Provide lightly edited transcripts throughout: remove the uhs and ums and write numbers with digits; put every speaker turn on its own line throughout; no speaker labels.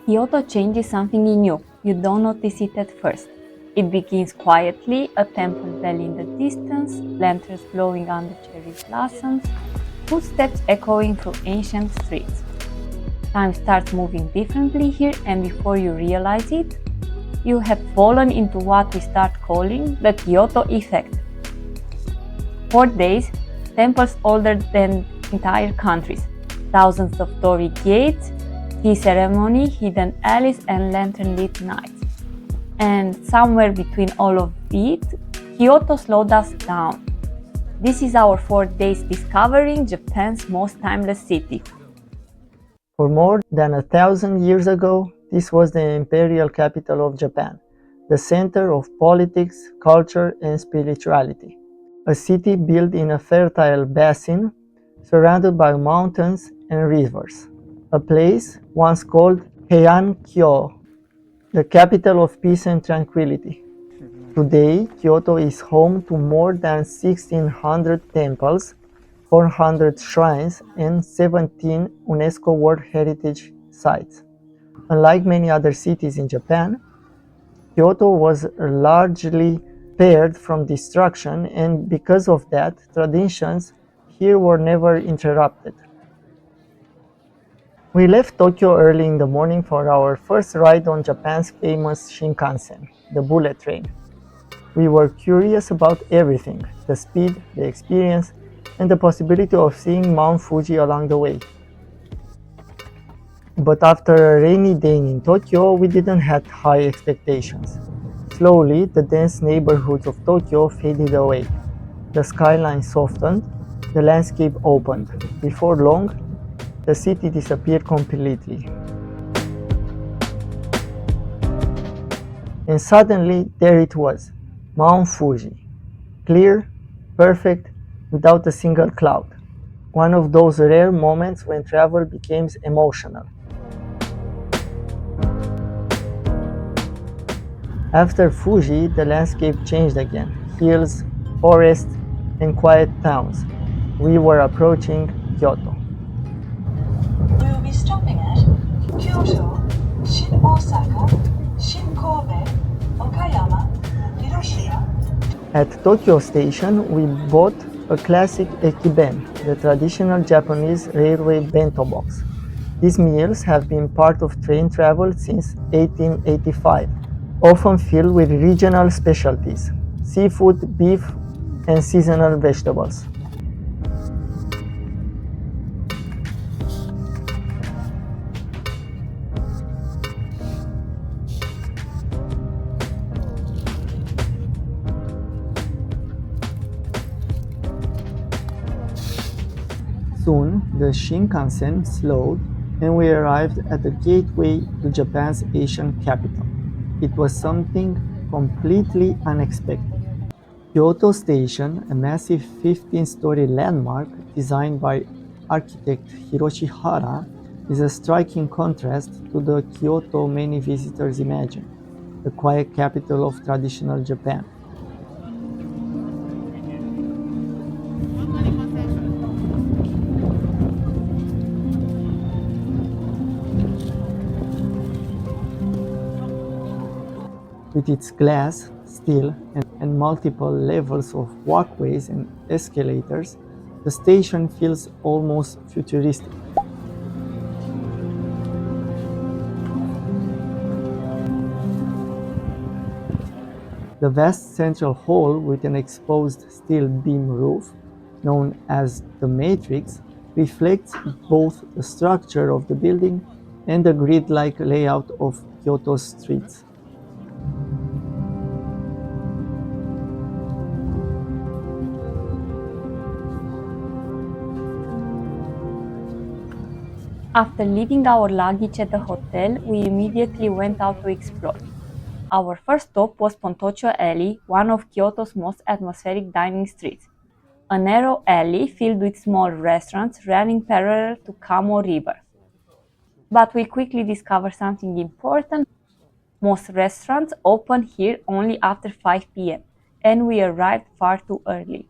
Kyoto changes something in you. You don't notice it at first. It begins quietly, a temple bell in the distance, lanterns glowing under cherry blossoms, footsteps echoing through ancient streets. Time starts moving differently here, and before you realize it, you have fallen into what we start calling the Kyoto Effect. 4 days, temples older than entire countries, thousands of torii gates, tea ceremony, hidden alleys, and lantern-lit nights. And somewhere between all of it, Kyoto slowed us down. This is our 4 days discovering Japan's most timeless city.
For more than 1,000 years ago, this was the imperial capital of Japan, the center of politics, culture, and spirituality. A city built in a fertile basin, surrounded by mountains and rivers. A place once called Heian-kyo, the capital of peace and tranquility. Today, Kyoto is home to more than 1,600 temples, 400 shrines, and 17 UNESCO World Heritage Sites. Unlike many other cities in Japan, Kyoto was largely spared from destruction, and because of that, traditions here were never interrupted. We left Tokyo early in the morning for our first ride on Japan's famous Shinkansen, the bullet train. We were curious about everything: the speed, the experience, and the possibility of seeing Mount Fuji along the way. But after a rainy day in Tokyo, we didn't have high expectations. Slowly, the dense neighborhoods of Tokyo faded away. The skyline softened, the landscape opened. Before long, the city disappeared completely. And suddenly, there it was, Mount Fuji. Clear, perfect, without a single cloud. One of those rare moments when travel becomes emotional. After Fuji, the landscape changed again. Hills, forests, and quiet towns. We were approaching Kyoto.
We will be stopping at Kyoto, Shin Osaka, Shin Kobe, Okayama, Hiroshima.
At Tokyo Station, we bought a classic ekiben, the traditional Japanese railway bento box. These meals have been part of train travel since 1885, often filled with regional specialties, seafood, beef, and seasonal vegetables. Soon, the Shinkansen slowed and we arrived at the gateway to Japan's Asian capital. It was something completely unexpected. Kyoto Station, a massive 15-story landmark designed by architect Hiroshi Hara, is a striking contrast to the Kyoto many visitors imagine, the quiet capital of traditional Japan. With its glass, steel, and multiple levels of walkways and escalators, the station feels almost futuristic. The vast central hall with an exposed steel beam roof, known as the Matrix, reflects both the structure of the building and the grid-like layout of Kyoto's streets.
After leaving our luggage at the hotel, we immediately went out to explore. Our first stop was Pontocho Alley, one of Kyoto's most atmospheric dining streets. A narrow alley filled with small restaurants running parallel to Kamo River. But we quickly discovered something important. Most restaurants open here only after 5 p.m., and we arrived far too early.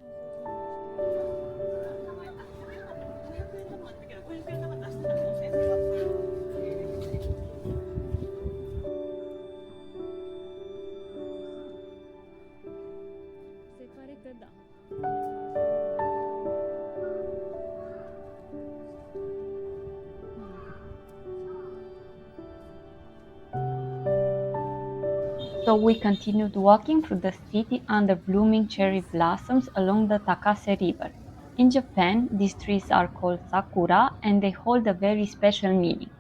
So we continued walking through the city under blooming cherry blossoms along the Takase River. In Japan, these trees are called Sakura and they hold a very special meaning.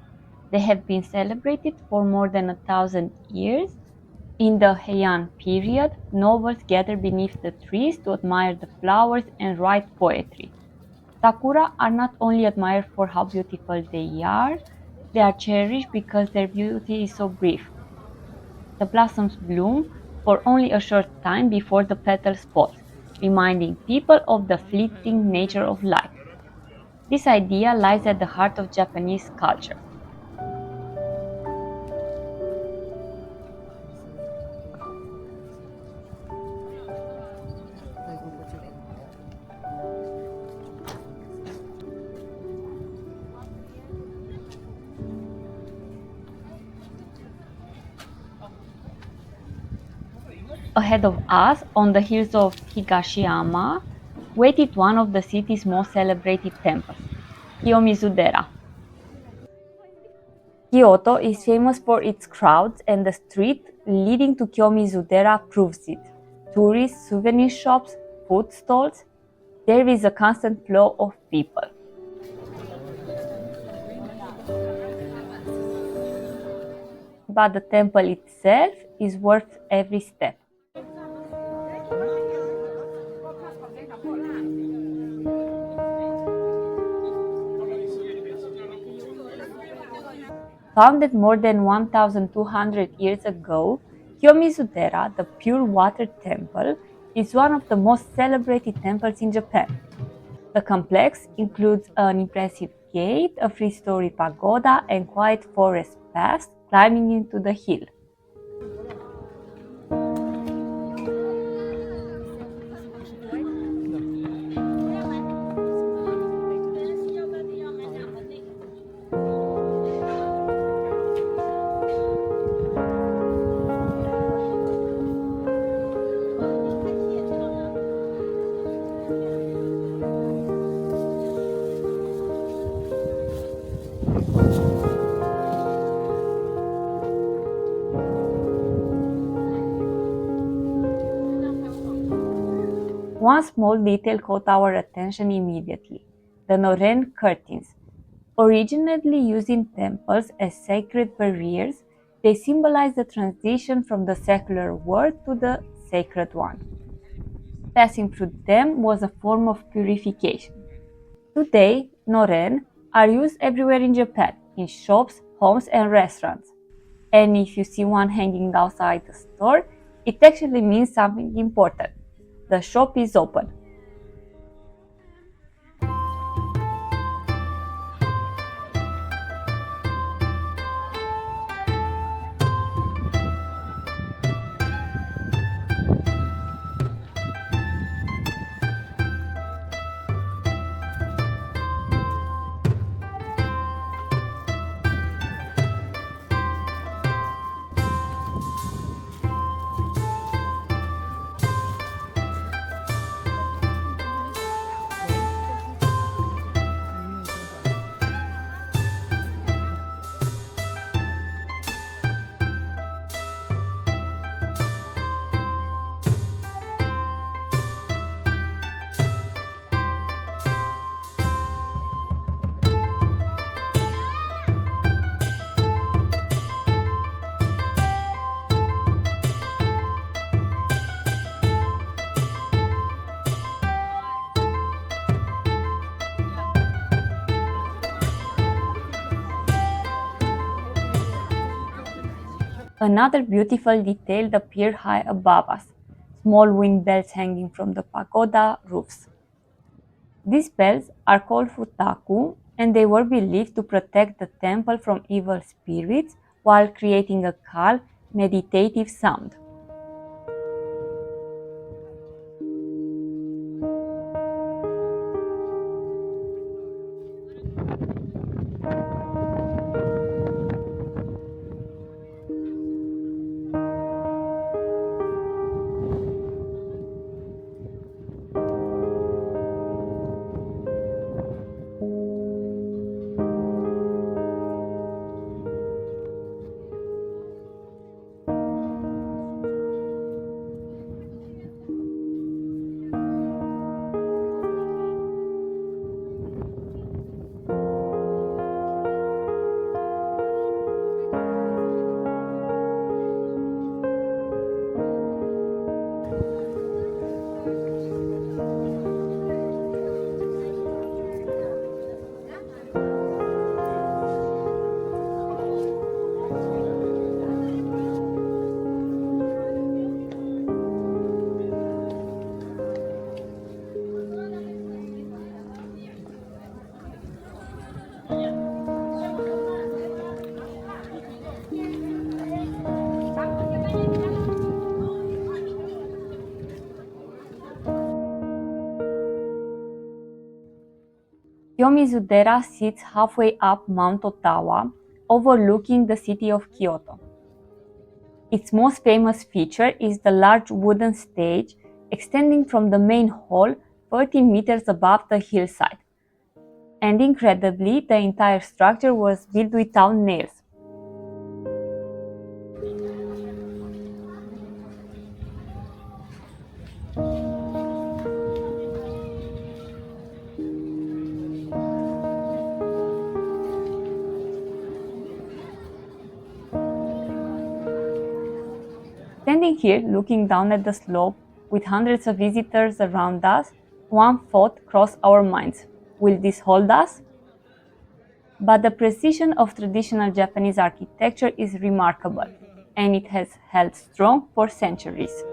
They have been celebrated for more than 1,000 years. In the Heian period, nobles gathered beneath the trees to admire the flowers and write poetry. Sakura are not only admired for how beautiful they are cherished because their beauty is so brief. The blossoms bloom for only a short time before the petals fall, reminding people of the fleeting nature of life. This idea lies at the heart of Japanese culture. Ahead of us, on the hills of Higashiyama, waited one of the city's most celebrated temples, Kiyomizudera. Kyoto is famous for its crowds, and the street leading to Kiyomizu-dera proves it. Tourists, souvenir shops, food stalls, there is a constant flow of people. But the temple itself is worth every step. Founded more than 1,200 years ago, Kiyomizudera, the pure water temple, is one of the most celebrated temples in Japan. The complex includes an impressive gate, a three-story pagoda, and quiet forest paths climbing into the hill. One small detail caught our attention immediately: the Noren curtains. Originally used in temples as sacred barriers, they symbolize the transition from the secular world to the sacred one. Passing through them was a form of purification. Today, Noren are used everywhere in Japan, in shops, homes, and restaurants. And if you see one hanging outside the store, it actually means something important. The shop is open. Another beautiful detail appeared high above us: small wind bells hanging from the pagoda roofs. These bells are called futaku, and they were believed to protect the temple from evil spirits while creating a calm, meditative sound. Kiyomizudera sits halfway up Mount Ottawa, overlooking the city of Kyoto. Its most famous feature is the large wooden stage extending from the main hall 13 meters above the hillside. And incredibly, the entire structure was built without nails. Standing here, looking down at the slope, with hundreds of visitors around us, one thought crossed our minds: will this hold us? But the precision of traditional Japanese architecture is remarkable, and it has held strong for centuries.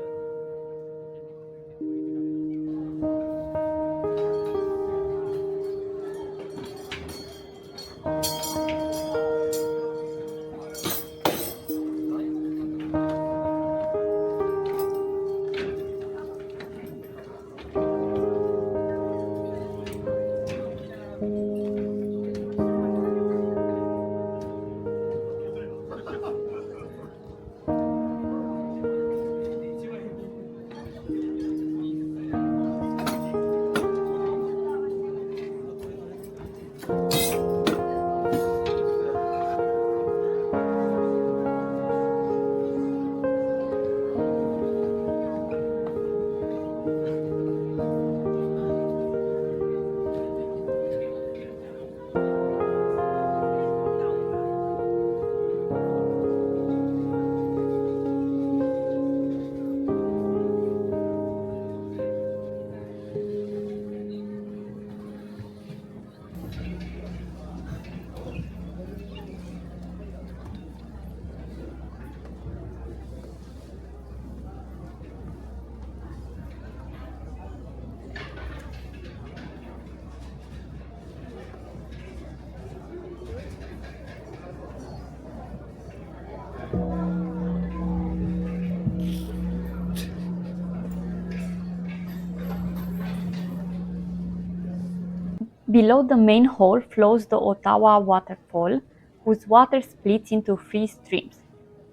Below the main hall flows the Ottawa waterfall, whose water splits into three streams.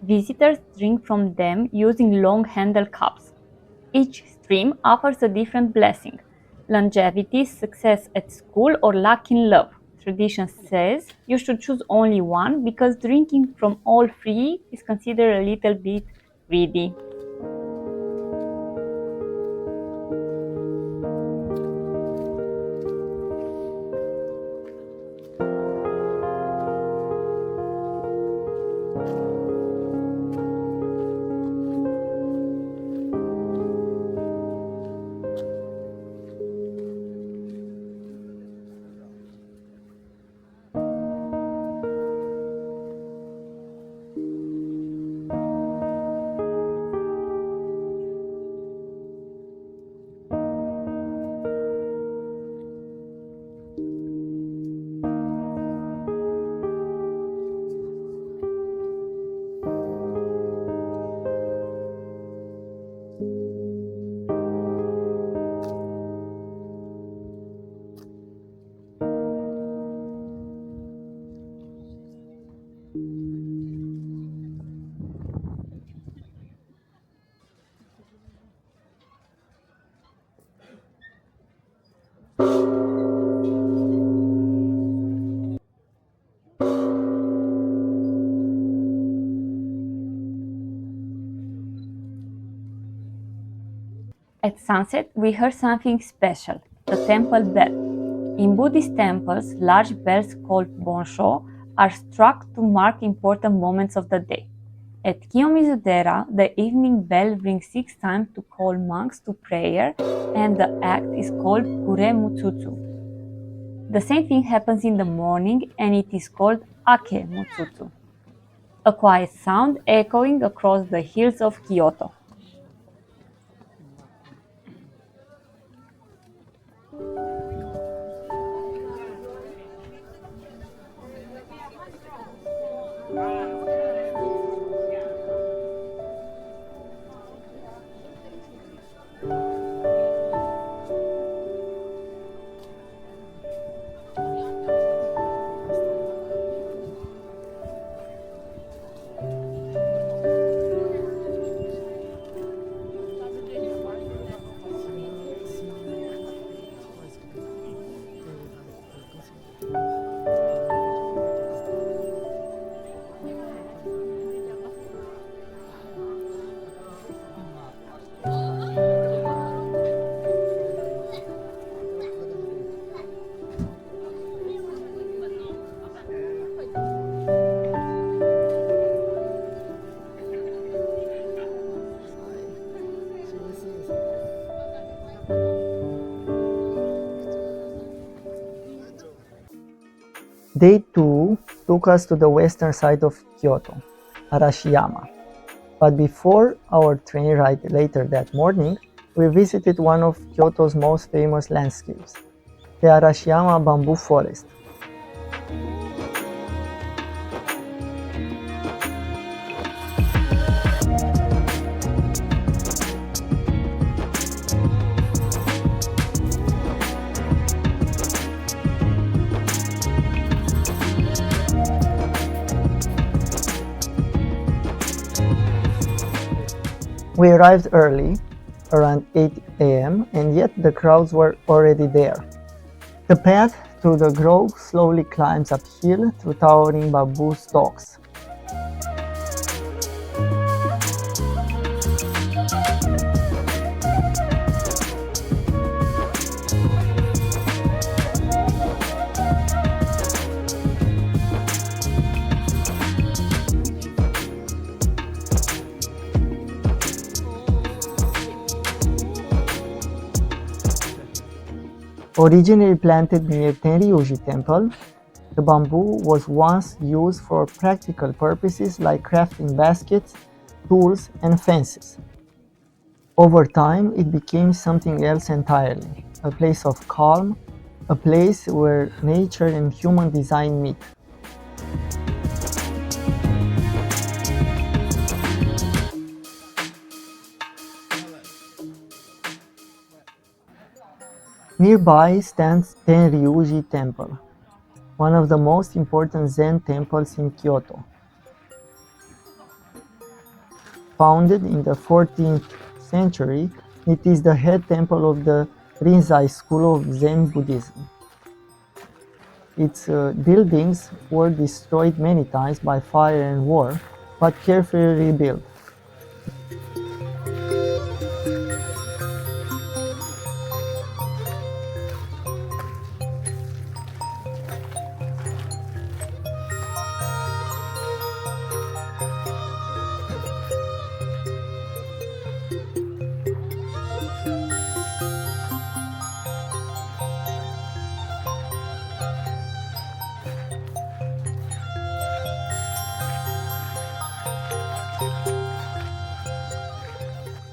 Visitors drink from them using long handle cups. Each stream offers a different blessing: longevity, success at school, or luck in love. Tradition says you should choose only one because drinking from all three is considered a little bit greedy. At sunset, we heard something special: the temple bell. In Buddhist temples, large bells called bonsho are struck to mark important moments of the day. At Kiyomizudera, the evening bell rings 6 times to call monks to prayer, and the act is called kure mutsutsu. The same thing happens in the morning, and it is called ake mutsutsu, a quiet sound echoing across the hills of Kyoto.
Day 2 took us to the western side of Kyoto, Arashiyama. But before our train ride later that morning, we visited one of Kyoto's most famous landscapes, the Arashiyama Bamboo Forest. We arrived early, around 8 a.m., and yet the crowds were already there. The path through the grove slowly climbs uphill through towering bamboo stalks. Originally planted near Tenryu-ji Temple, the bamboo was once used for practical purposes like crafting baskets, tools, and fences. Over time, it became something else entirely, a place of calm, a place where nature and human design meet. Nearby stands Tenryu-ji Temple, one of the most important Zen temples in Kyoto. Founded in the 14th century, it is the head temple of the Rinzai school of Zen Buddhism. Its buildings were destroyed many times by fire and war, but carefully rebuilt.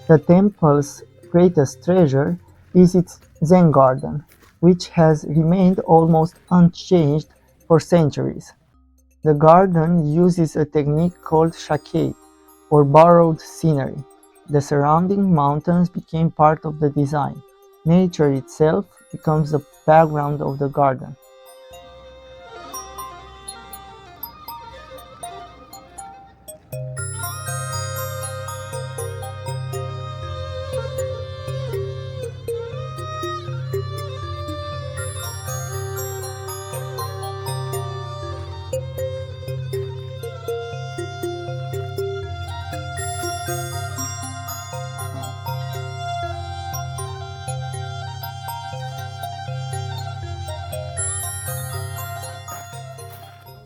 The temple's greatest treasure is its Zen garden, which has remained almost unchanged for centuries. The garden uses a technique called shakei, or borrowed scenery. The surrounding mountains became part of the design. Nature itself becomes the background of the garden.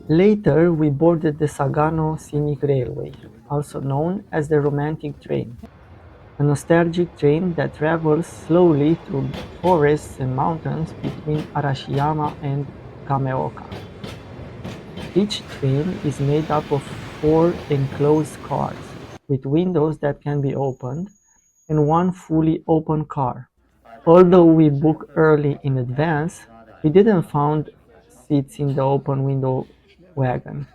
Later, we boarded the Sagano Scenic Railway, also known as the Romantic Train, a nostalgic train that travels slowly through forests and mountains between Arashiyama and Kameoka. Each train is made up of 4 enclosed cars, with windows that can be opened, and one fully open car. Although we booked early in advance, we didn't find seats in the open window wagon.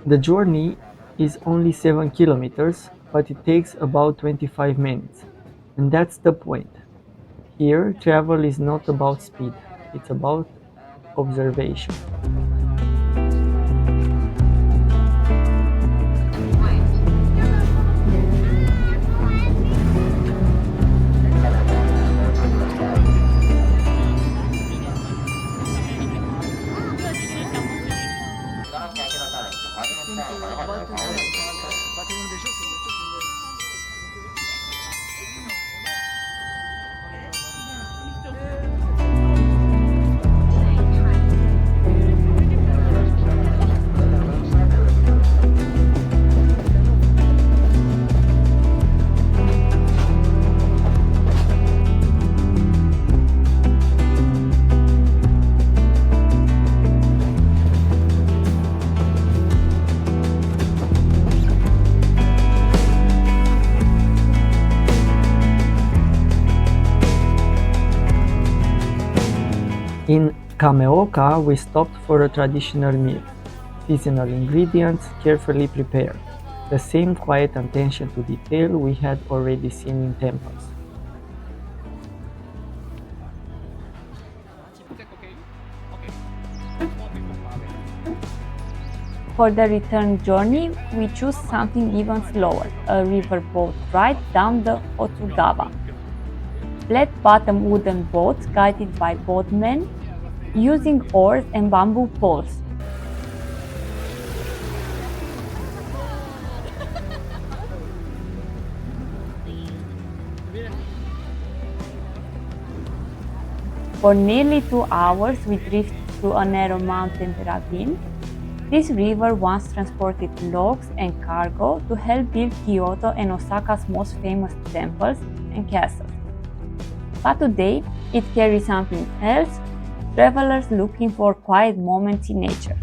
The journey is only 7 kilometers, but it takes about 25 minutes. And that's the point. Here, travel is not about speed, it's about observation. In Kameoka, we stopped for a traditional meal. Seasonal ingredients carefully prepared. The same quiet attention to detail we had already seen in temples.
For the return journey, we choose something even slower, a riverboat ride down the Hozugawa. Flat-bottom wooden boats guided by boatmen using oars and bamboo poles. For nearly 2 hours, we drifted through a narrow mountain ravine. This river once transported logs and cargo to help build Kyoto and Osaka's most famous temples and castles. But today, it carries something else, travelers looking for quiet moments in nature.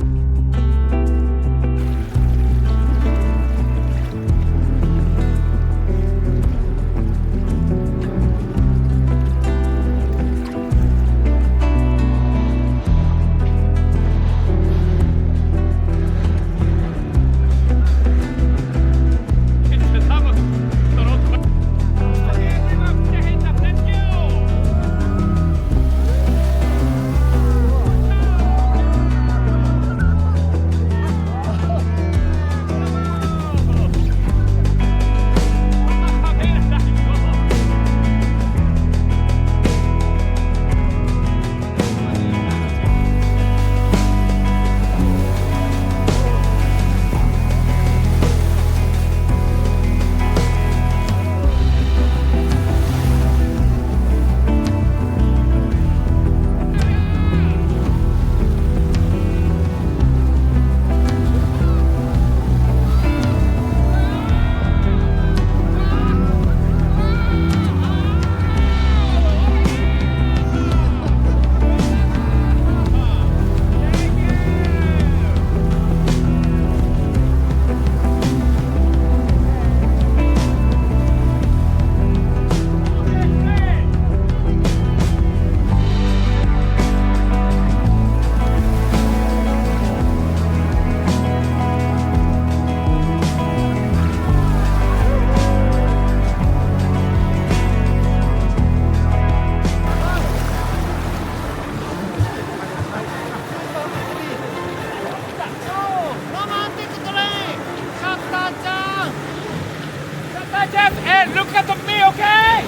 And look at me, okay?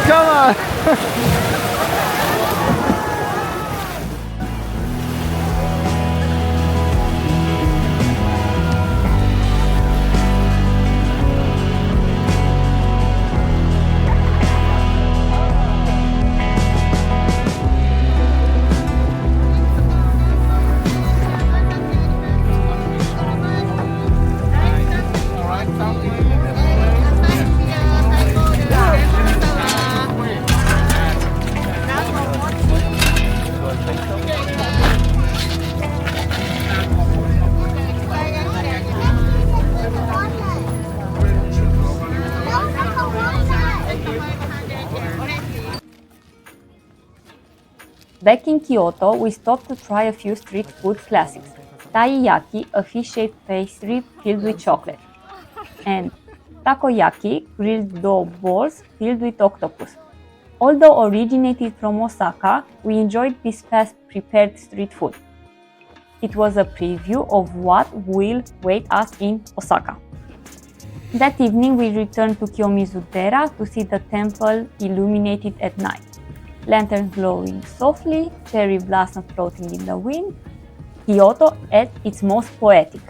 Come on!
Back in Kyoto, we stopped to try a few street food classics. Taiyaki, a fish-shaped pastry filled with chocolate, and takoyaki, grilled dough balls filled with octopus. Although originated from Osaka, we enjoyed this fast-prepared street food. It was a preview of what will wait us in Osaka. That evening, we returned to Kiyomizudera to see the temple illuminated at night. Lanterns glowing softly, cherry blossoms floating in the wind, Kyoto at its most poetic.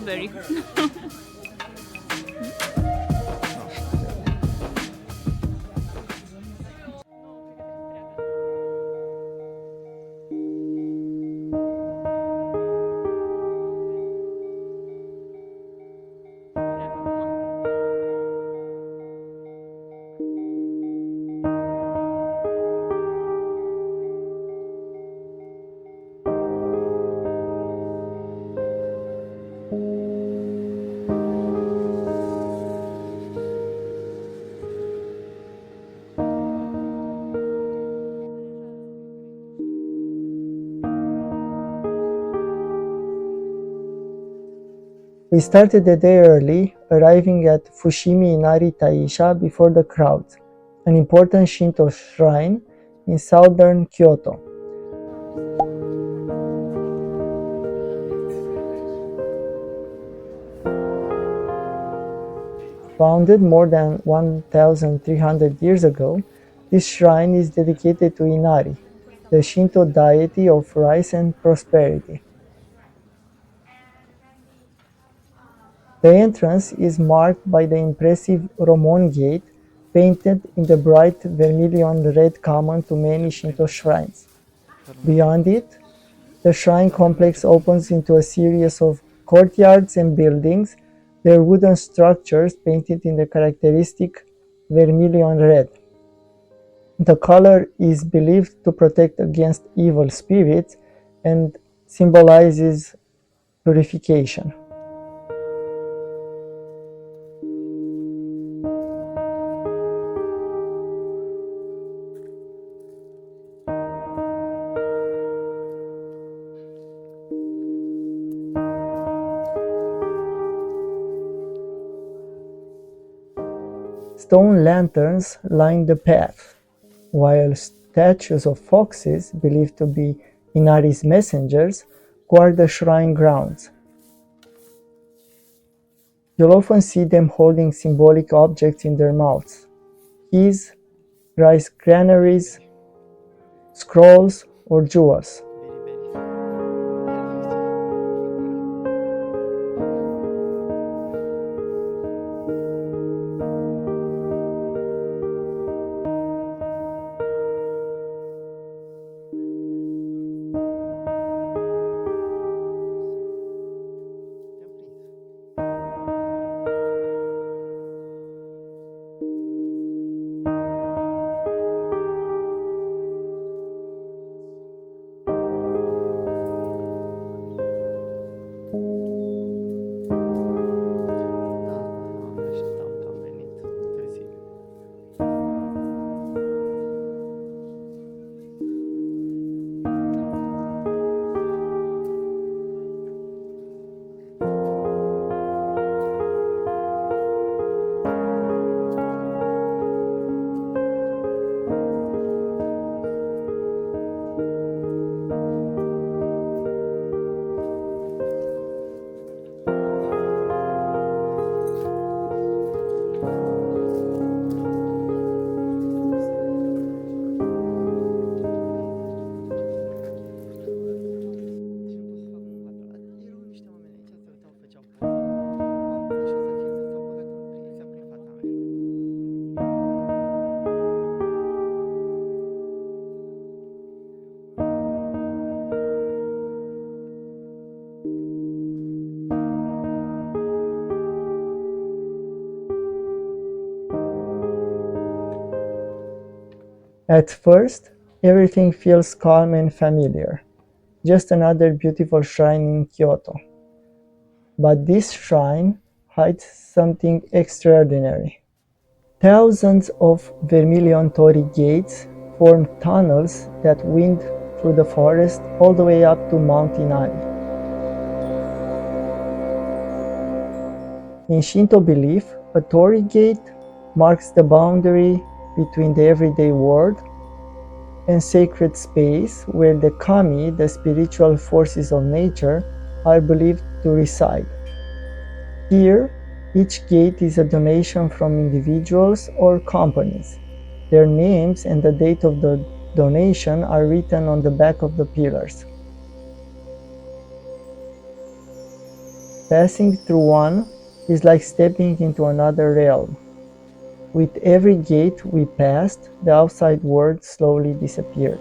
strawberry.
We started the day early, arriving at Fushimi Inari Taisha before the crowds, an important Shinto shrine in southern Kyoto. Founded more than 1,300 years ago, this shrine is dedicated to Inari, the Shinto deity of rice and prosperity. The entrance is marked by the impressive Romon Gate, painted in the bright vermilion red common to many Shinto shrines. Beyond it, the shrine complex opens into a series of courtyards and buildings, their wooden structures painted in the characteristic vermilion red. The color is believed to protect against evil spirits and symbolizes purification. Stone lanterns line the path, while statues of foxes, believed to be Inari's messengers, guard the shrine grounds. You'll often see them holding symbolic objects in their mouths: keys, rice granaries, scrolls, or jewels. At first, everything feels calm and familiar, just another beautiful shrine in Kyoto. But this shrine hides something extraordinary. Thousands of vermilion torii gates form tunnels that wind through the forest all the way up to Mount Inari. In Shinto belief, a torii gate marks the boundary between the everyday world and sacred space where the kami, the spiritual forces of nature, are believed to reside. Here, each gate is a donation from individuals or companies. Their names and the date of the donation are written on the back of the pillars. Passing through one is like stepping into another realm. With every gate we passed, the outside world slowly disappeared.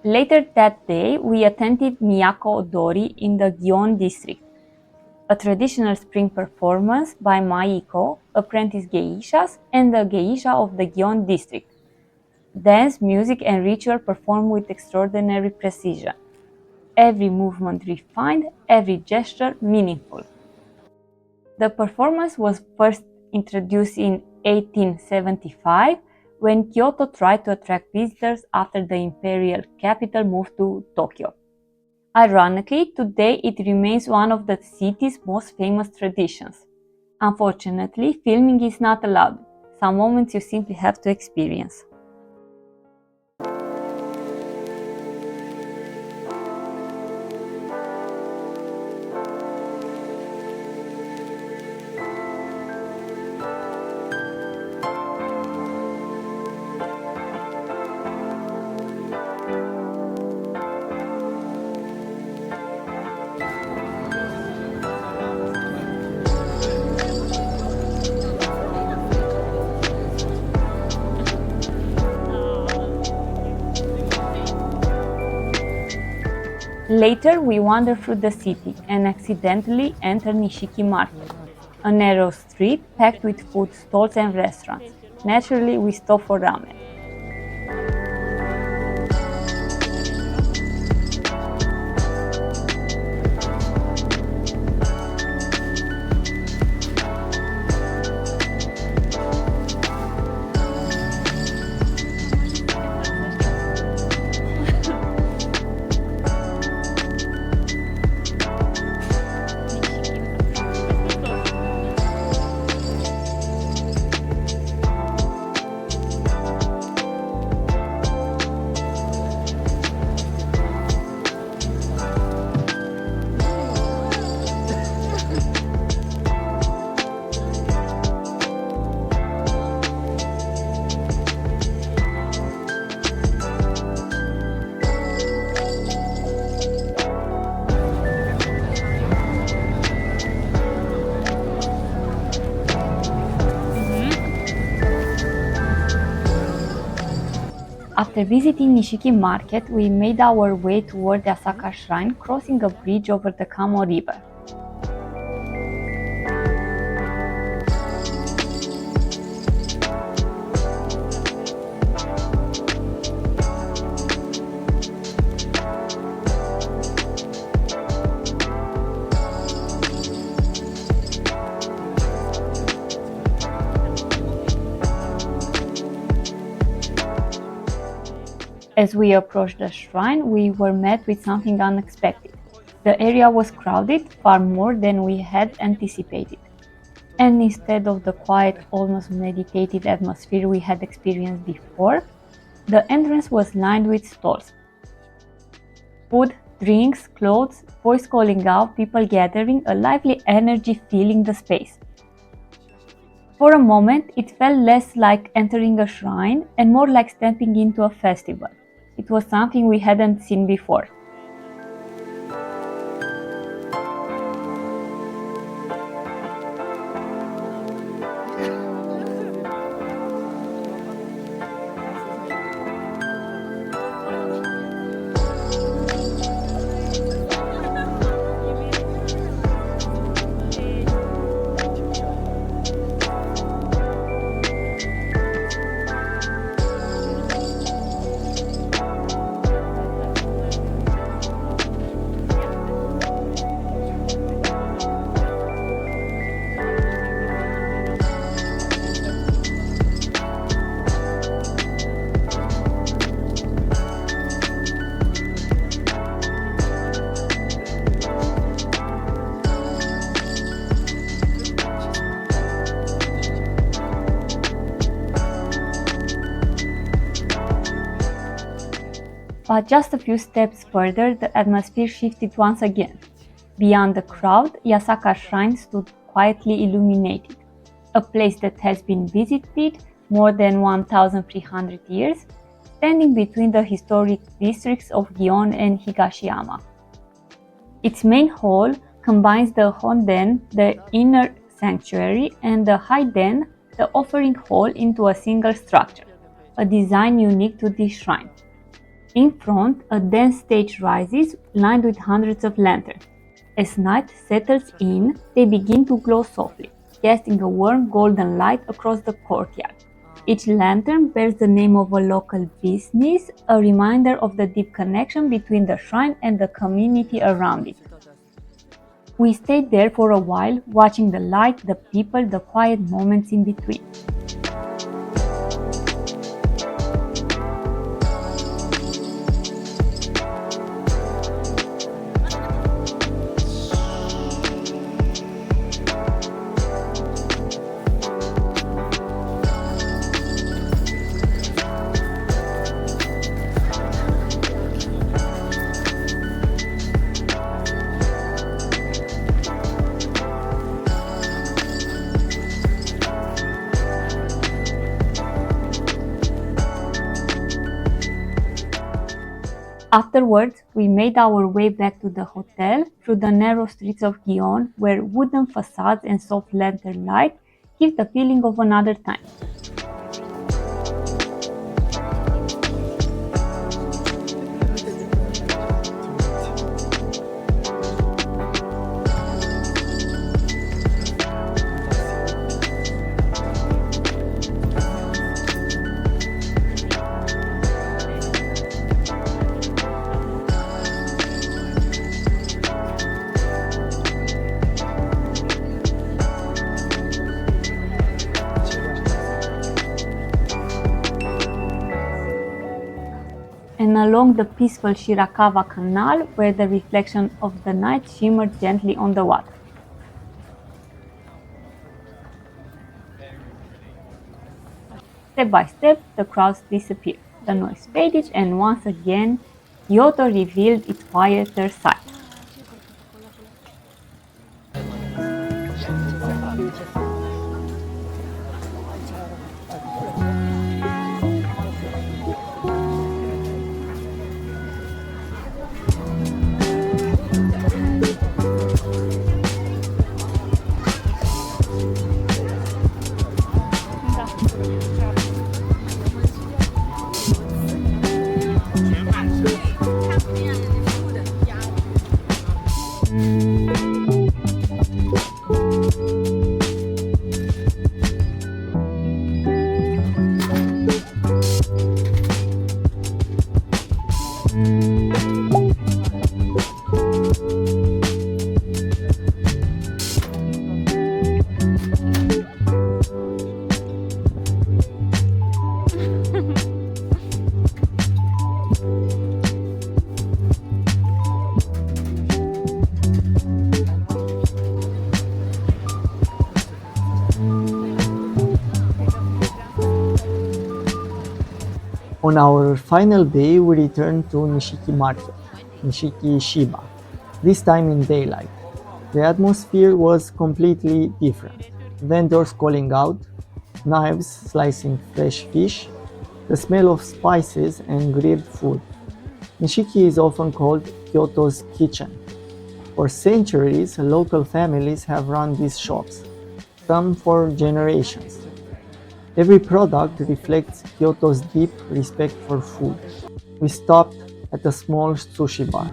Later that day, we attended Miyako Odori in the Gion District, a traditional spring performance by Miyako, apprentice geishas, and the geisha of the Gion District. Dance, music, and ritual performed with extraordinary precision. Every movement refined, every gesture meaningful. The performance was first introduced in 1875 when Kyoto tried to attract visitors after the imperial capital moved to Tokyo. Ironically, today it remains one of the city's most famous traditions. Unfortunately, filming is not allowed. Some moments you simply have to experience. Later, we wander through the city and accidentally enter Nishiki Market, a narrow street packed with food stalls and restaurants. Naturally, we stop for ramen. After visiting Nishiki Market, we made our way toward the Yasaka Shrine, crossing a bridge over the Kamo River. As we approached the shrine, we were met with something unexpected. The area was crowded far more than we had anticipated. And instead of the quiet, almost meditative atmosphere we had experienced before, the entrance was lined with stalls. Food, drinks, clothes, voice calling out, people gathering, a lively energy filling the space. For a moment, it felt less like entering a shrine and more like stepping into a festival. It was something we hadn't seen before. But just a few steps further, the atmosphere shifted once again. Beyond the crowd, Yasaka Shrine stood quietly illuminated, a place that has been visited more than 1,300 years, standing between the historic districts of Gion and Higashiyama. Its main hall combines the Honden, the inner sanctuary, and the Haiden, the offering hall, into a single structure, a design unique to this shrine. In front, a dense stage rises, lined with hundreds of lanterns. As night settles in, they begin to glow softly, casting a warm golden light across the courtyard. Each lantern bears the name of a local business, a reminder of the deep connection between the shrine and the community around it. We stayed there for a while, watching the light, the people, the quiet moments in between. Afterwards, we made our way back to the hotel through the narrow streets of Gion, where wooden facades and soft lantern light give the feeling of another time. And along the peaceful Shirakawa Canal, where the reflection of the night shimmered gently on the water. Step by step, the crowds disappeared, the noise faded, and once again, Kyoto revealed its quieter side.
On our final day, we returned to Nishiki Market, Nishiki Shiba, this time in daylight. The atmosphere was completely different. Vendors calling out, knives slicing fresh fish, the smell of spices and grilled food. Nishiki is often called Kyoto's kitchen. For centuries, local families have run these shops, some for generations. Every product reflects Kyoto's deep respect for food. We stopped at a small sushi bar.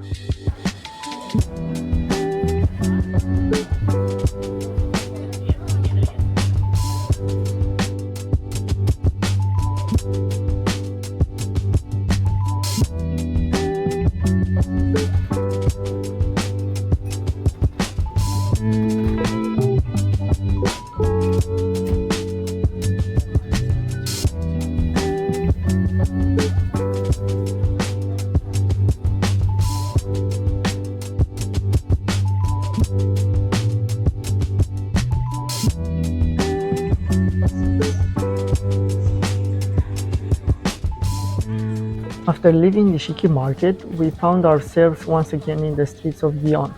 After leaving Nishiki Market, we found ourselves once again in the streets of Gion,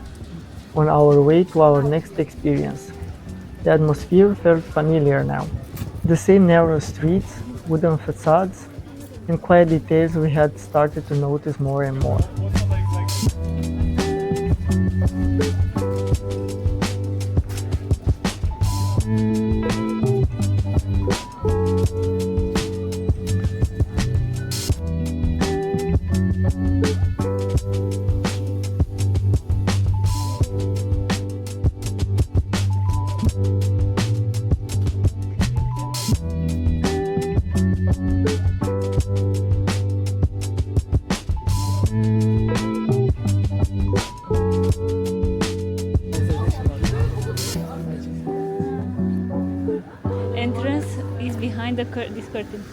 on our way to our next experience. The atmosphere felt familiar now. The same narrow streets, wooden facades, and quiet details we had started to notice more and more.
Entrance is behind this curtain.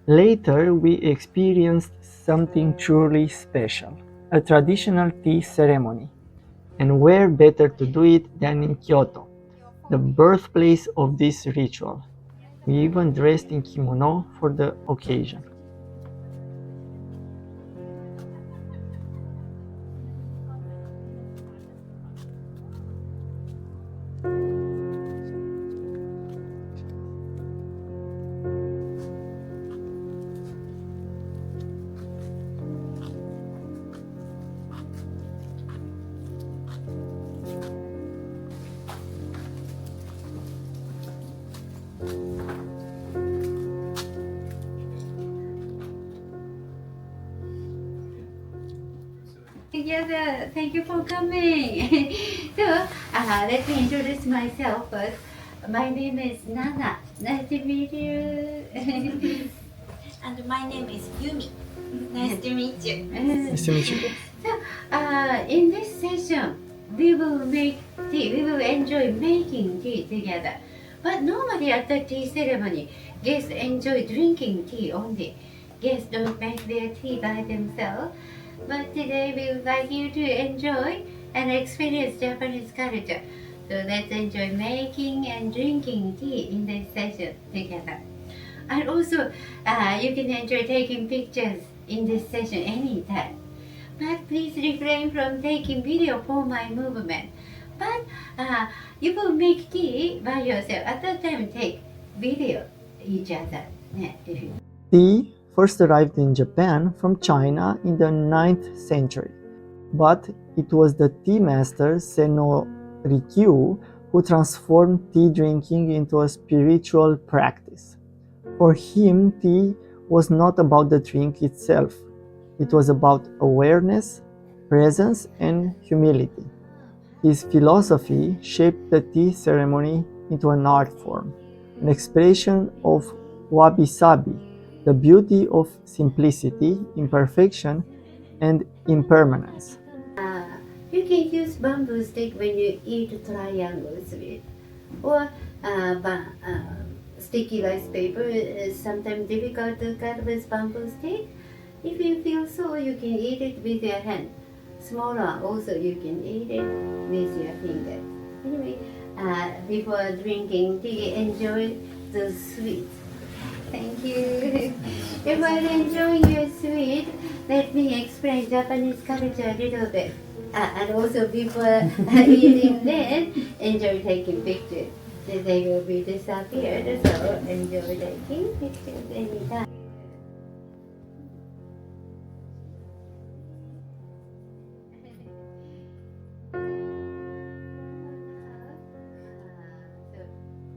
Later, we experienced something truly special, a traditional tea ceremony. And where better to do it than in Kyoto, the birthplace of this ritual. We even dressed in kimono for the occasion.
Together, thank you for coming. So, let me introduce myself first. My name is Nana. Nice to meet you.
And my name is Yumi. Nice to meet you.
Nice to meet you.
So, in this session, we will make tea. We will enjoy making tea together. But normally at the tea ceremony, guests enjoy drinking tea only. Guests don't make their tea by themselves. But today we would like you to enjoy and experience Japanese culture. So let's enjoy making and drinking tea in this session together. And also, you can enjoy taking pictures in this session anytime. But please refrain from taking video for my movement. But you will make tea by yourself. At that time, take video each other. Yeah, if you
Tea first arrived in Japan from China in the 9th century, but it was the tea master Senno Rikyu who transformed tea drinking into a spiritual practice. For him, tea was not about the drink itself. It was about awareness, presence, and humility. His philosophy shaped the tea ceremony into an art form, an expression of wabi-sabi, the beauty of simplicity, imperfection, and impermanence.
You can use bamboo stick when you eat triangles with, or sticky rice paper is sometimes difficult to cut with bamboo stick. If you feel so, you can eat it with your hand. Smaller also you can eat it with your fingers. Anyway, before drinking tea, enjoy the sweet. Thank you. While enjoying your sweet, let me explain Japanese culture a little bit. And also before eating that, enjoy taking pictures. They will be disappeared, so enjoy taking pictures anytime.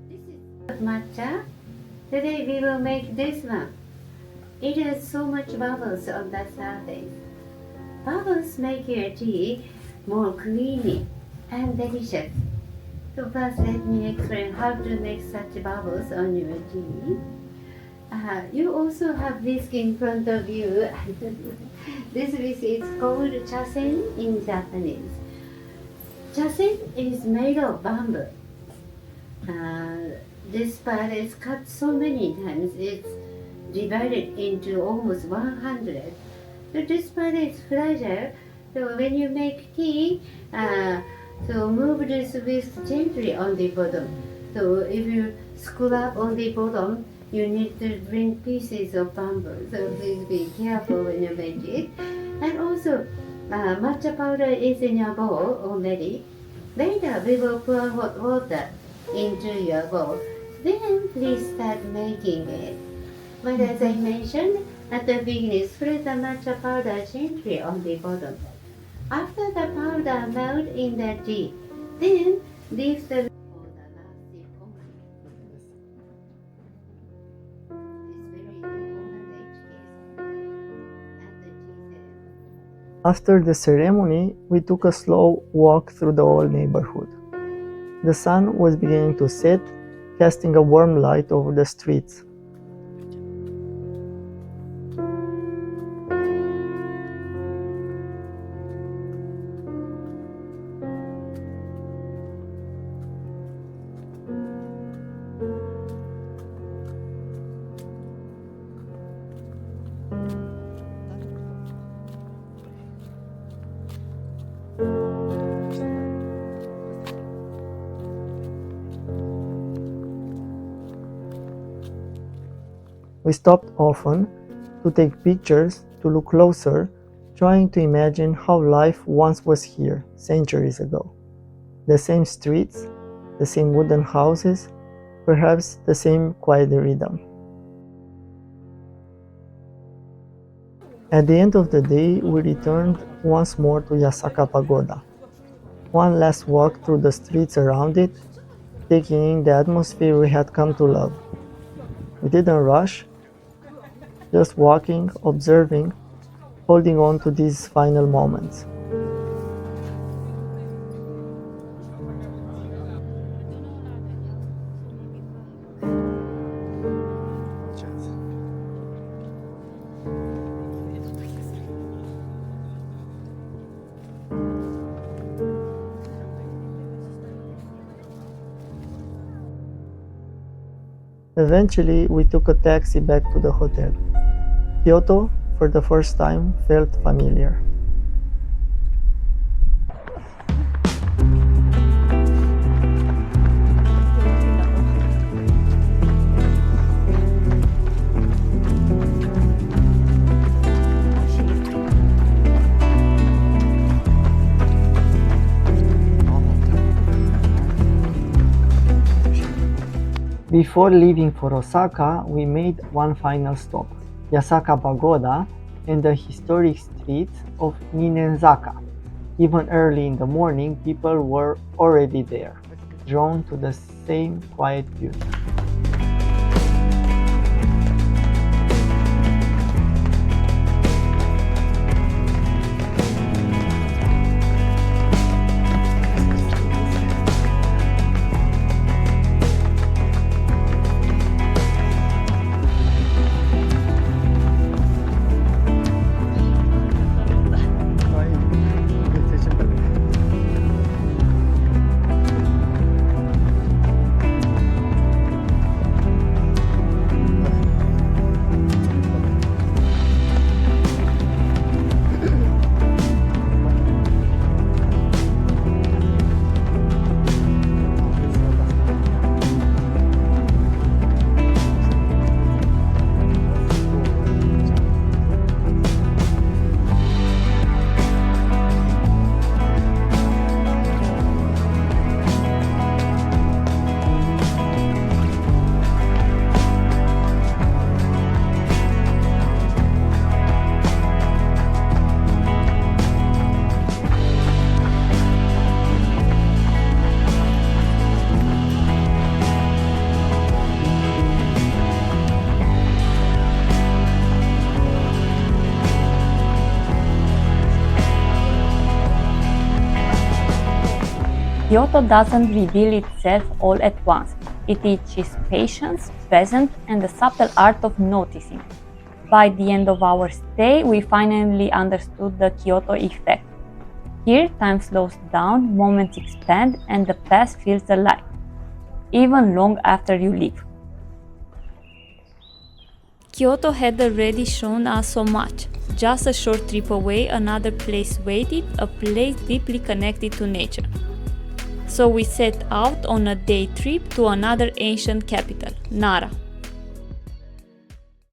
This is matcha. Today we will make this one. It has so much bubbles on the surface. Bubbles make your tea more creamy and delicious. So first let me explain how to make such bubbles on your tea. You also have whisk in front of you. This whisk is called chasen in Japanese. Chasen is made of bamboo. This part is cut so many times, it's divided into almost 100. So this part is fragile. So when you make tea, So move this with gently on the bottom. So if you screw up on the bottom, you need to bring pieces of bamboo. So please be careful when you make it. And also, matcha powder is in your bowl already. Later, we will pour hot water into your bowl. Then please start making it. But as I mentioned at the beginning, spread the matcha powder gently on the bottom. After the powder melt in the tea, then leave the for the last sip only. It's very important etiquette at the tea ceremony.
After the ceremony, we took a slow walk through the old neighborhood. The sun was beginning to set, casting a warm light over the streets. We stopped often to take pictures, to look closer, trying to imagine how life once was here, centuries ago. The same streets, the same wooden houses, perhaps the same quiet rhythm. At the end of the day, we returned once more to Yasaka Pagoda. One last walk through the streets around it, taking in the atmosphere we had come to love. We didn't rush, just walking, observing, holding on to these final moments. Eventually, we took a taxi back to the hotel. Kyoto, for the first time, felt familiar. Before leaving for Osaka, we made one final stop, Yasaka Pagoda and the historic streets of Sannen-zaka. Even early in the morning, people were already there, drawn to the same quiet beauty.
Kyoto doesn't reveal itself all at once. It teaches patience, presence, and the subtle art of noticing. By the end of our stay, we finally understood the Kyoto Effect. Here, time slows down, moments expand, and the past feels alive, even long after you leave. Kyoto had already shown us so much. Just a short trip away, another place waited, a place deeply connected to nature. So we set out on a day trip to another ancient capital, Nara.